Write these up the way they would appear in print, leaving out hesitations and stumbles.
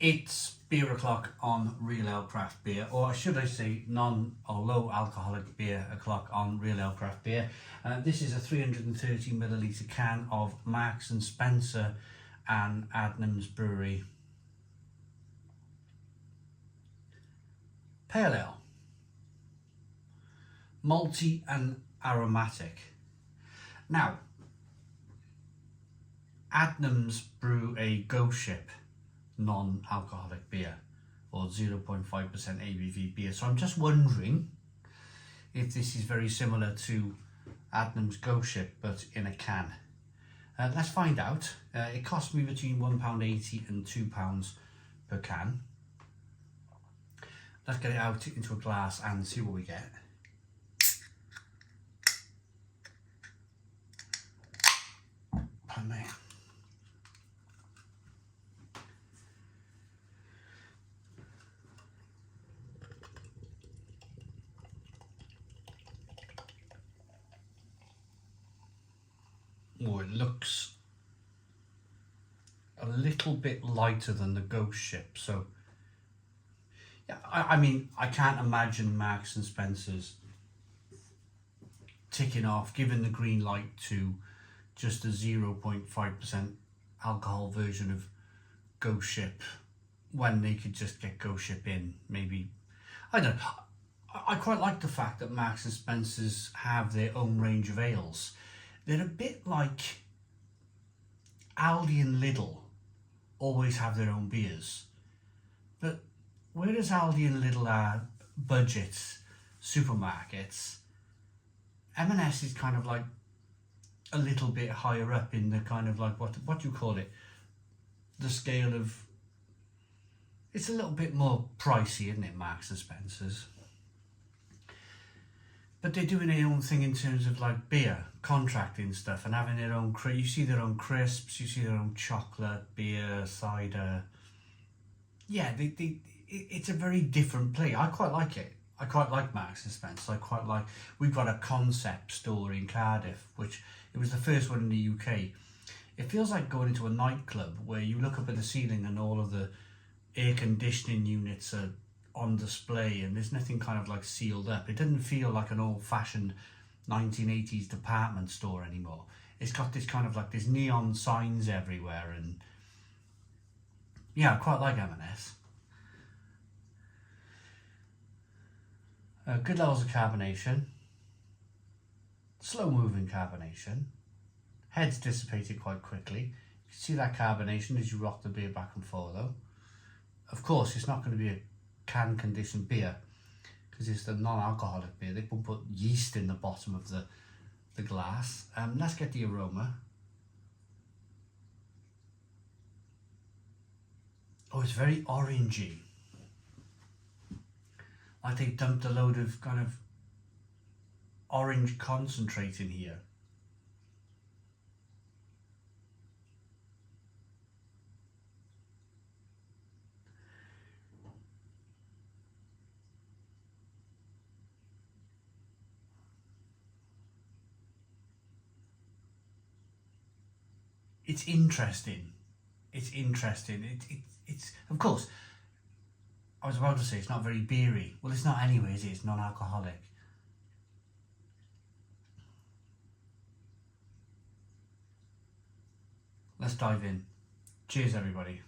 It's beer o'clock on Real Ale Craft Beer, or should I say non or low alcoholic beer o'clock on Real Ale Craft Beer. This is a 330 milliliter can of Marks and Spencer and Adnams Brewery Pale Ale. Malty and aromatic. Now, Adnams brew a Ghost Ship non-alcoholic beer, or 0.5% ABV beer. So I'm just wondering if this is very similar to Adnams Ghost Ship, but in a can. Let's find out. It cost me between £1.80 and £2 per can. Let's get it out into a glass and see what we get. Pardon me. Oh, it looks a little bit lighter than the Ghost Ship. So, yeah, I mean, I can't imagine Marks and Spencer's ticking off, giving the green light to just a 0.5% alcohol version of Ghost Ship when they could just get Ghost Ship in. Maybe, I don't know. I quite like the fact that Marks and Spencer's have their own range of ales. They're a bit like Aldi and Lidl always have their own beers. But whereas Aldi and Lidl are budget supermarkets, M&S is kind of like a little bit higher up in the kind of like, what do you call it? The scale of, it's a little bit more pricey, isn't it, Marks and Spencer's? But they're doing their own thing in terms of like beer, contracting stuff, and having their own, you see their own crisps, you see their own chocolate, beer, cider. Yeah, it's a very different play. I quite like it. I quite like Marks and Spencer. We've got a concept store in Cardiff, which it was the first one in the UK. It feels like going into a nightclub where you look up at the ceiling and all of the air conditioning units are on display and there's nothing kind of like sealed up. It doesn't feel like an old-fashioned 1980s department store anymore. It's got this kind of like, there's neon signs everywhere, and yeah, I quite like M&S. Good levels of carbonation, slow moving carbonation, heads dissipated quite quickly. You can see that carbonation as you rock the beer back and forth though. Of course, it's not going to be a can conditioned beer because it's the non-alcoholic beer. They will put yeast in the bottom of the glass. Let's get the aroma. Oh, it's very orangey. Like they dumped a load of kind of orange concentrate in here. It's interesting. It's interesting. It's of course, I was about to say it's not very beery. Well, it's not anyway, is it? It's non-alcoholic. Let's dive in. Cheers, everybody.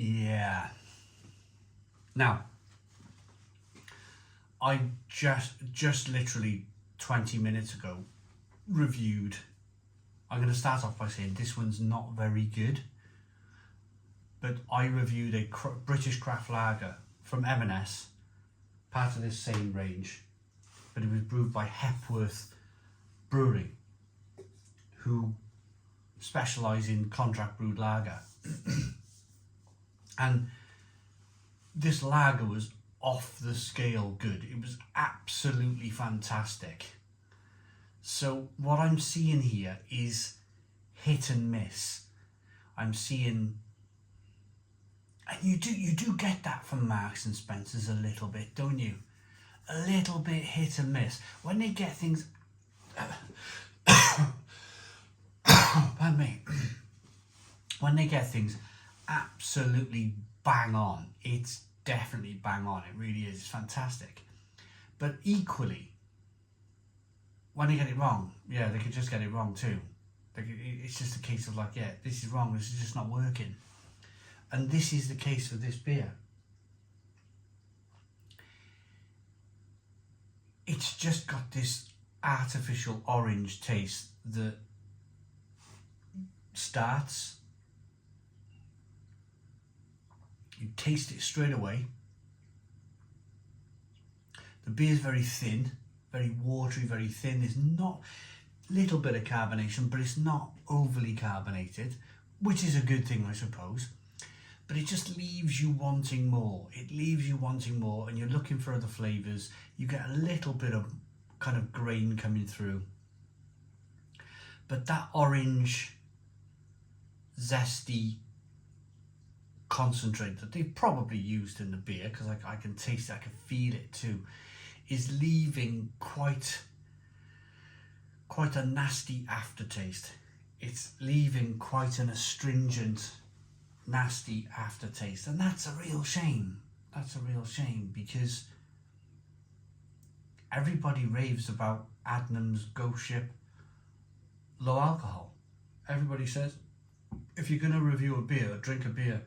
Yeah. Now, I just literally 20 minutes ago reviewed. I'm going to start off by saying this one's not very good, but I reviewed a British craft lager from M&S, part of this same range, but it was brewed by Hepworth Brewing, who specialise in contract brewed lager. And this lager was off the scale good. It was absolutely fantastic. So what I'm seeing here is hit and miss. I'm seeing, and you do get that from Marks and Spencer's a little bit, don't you? A little bit hit and miss. When they get things, pardon me, when they get things absolutely bang on, it's definitely bang on. It really is. It's fantastic. But equally, when they get it wrong, yeah, they could just get it wrong too. It's just a case of like, yeah, this is wrong. This is just not working. And this is the case for this beer. It's just got this artificial orange taste that starts. You taste it straight away. The beer is very thin, very watery, very thin. There's not a little bit of carbonation, but it's not overly carbonated, which is a good thing, I suppose. But it just leaves you wanting more. It leaves you wanting more, and you're looking for other flavours. You get a little bit of kind of grain coming through. But that orange, zesty concentrate that they've probably used in the beer, because I can taste it, I can feel it too, is leaving quite a nasty aftertaste. It's leaving quite an astringent, nasty aftertaste, and that's a real shame. That's a real shame, because everybody raves about Adnams Ghost Ship low alcohol. Everybody says if you're going to review a beer or drink a beer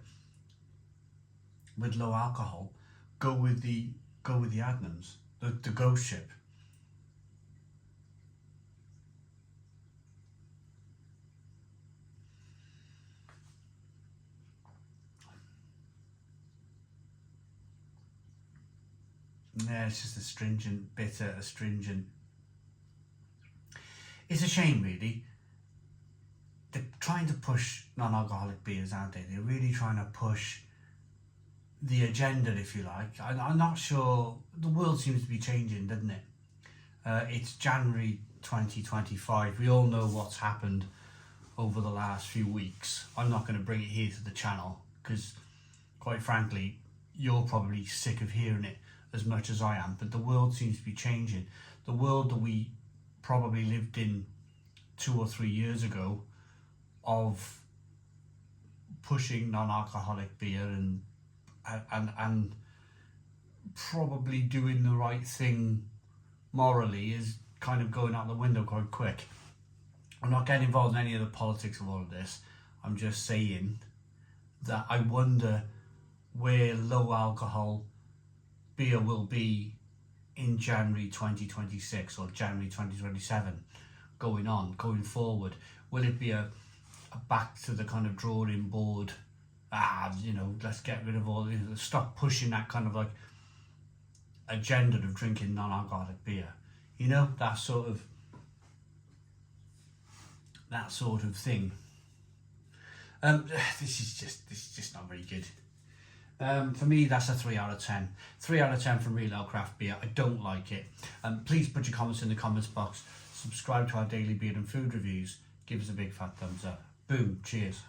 with low alcohol, go with the Adnams, the Ghost Ship. Yeah, it's just astringent, bitter, astringent. It's a shame, really. They're trying to push non-alcoholic beers, aren't they? They're really trying to push the agenda, if you like. I'm not sure. The world seems to be changing, doesn't it? It's January 2025. We all know what's happened over the last few weeks. I'm not going to bring it here to the channel because, quite frankly, you're probably sick of hearing it as much as I am. But the world seems to be changing. The world that we probably lived in 2 or 3 years ago, of pushing non-alcoholic beer and probably doing the right thing morally, is kind of going out the window quite quick. I'm not getting involved in any of the politics of all of this. I'm just saying that I wonder where low alcohol beer will be in January 2026 or January 2027 going forward. Will it be a back to the kind of drawing board, let's get rid of all, stop pushing that kind of like agenda of drinking non-alcoholic beer, that sort of thing. This is just not very good. For me, that's a 3 out of 10. 3 out of 10 from Real Ale Craft Beer. I don't like it. Please put your comments in the comments box. Subscribe to our daily beer and food reviews. Give us a big fat thumbs up. Boom. Cheers.